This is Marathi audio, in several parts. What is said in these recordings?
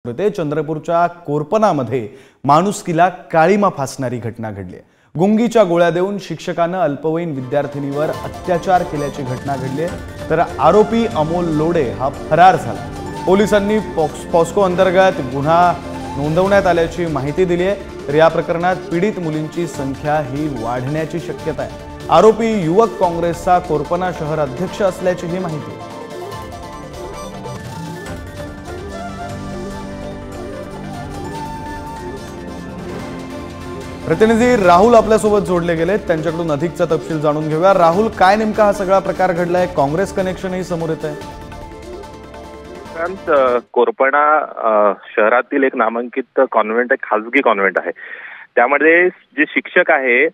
चंद्रपूरच्या कोरपनामध्ये माणुसकीला काळीमा फासणारी घटना घडली आहे। गुंगीच्या गोळ्या देऊन शिक्षकानं अल्पवयीन विद्यार्थिनीवर अत्याचार केल्याची घटना घडली आहे, तर आरोपी अमोल लोडे हा फरार झाला। पोलिसांनी पॉस्को अंतर्गत गुन्हा नोंदवण्यात आल्याची माहिती दिली आहे, तर या प्रकरणात पीडित मुलींची संख्या ही वाढण्याची शक्यता आहे। आरोपी युवक काँग्रेसचा कोरपना शहर अध्यक्ष असल्याची ही माहिती आहे। प्रतिनिधी राहुल आपल्यासोबत जोडले गेले, त्यांच्याकडून अधिकचा तपशील जाणून घेऊया। राहुल, काय नेमका हा सगळा प्रकार घडलाय? काँग्रेस कनेक्शनही समोर येत आहे। कोरपना शहरातील एक नामांकित कॉन्व्हेंट, एक खासगी कॉन्व्हेंट आहे। त्यामध्ये जे शिक्षक आहे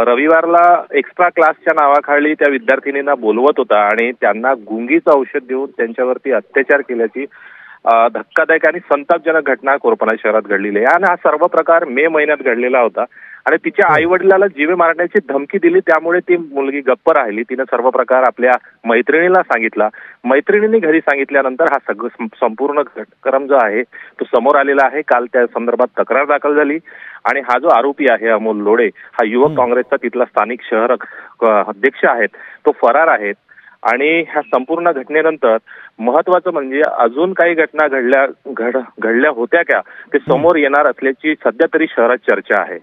रविवारला एक्स्ट्रा क्लासच्या नावाखाली त्या विद्यार्थिनींना बोलवत होता आणि त्यांना गुंगीचं औषध देऊन त्यांच्यावरती अत्याचार केल्याची धक्कादायक आणि संतापजनक घटना कोरपना शहरात घडलेली आहे। आणि हा सर्व प्रकार मे महिन्यात घडलेला होता आणि तिच्या आई वडिलाला जीवे मारण्याची धमकी दिली, त्यामुळे ती मुलगी गप्प राहिली। तिने सर्व प्रकार आपल्या मैत्रिणीला सांगितला। मैत्रिणींनी घरी सांगितल्यानंतर हा संपूर्ण घटनाक्रम जो आहे तो समोर आलेला आहे। काल त्या संदर्भात तक्रार दाखल झाली आणि हा जो आरोपी आहे अमोल लोडे, हा युवक काँग्रेसचा तिथला स्थानिक शहर अध्यक्ष आहेत, तो फरार आहेत। आणि ह्या संपूर्ण घटनेनंतर महत्त्वाचं म्हणजे अजून काही घटना घडल्या होत्या का ते समोर येणार असल्याची सध्या तरी शहरात चर्चा आहे।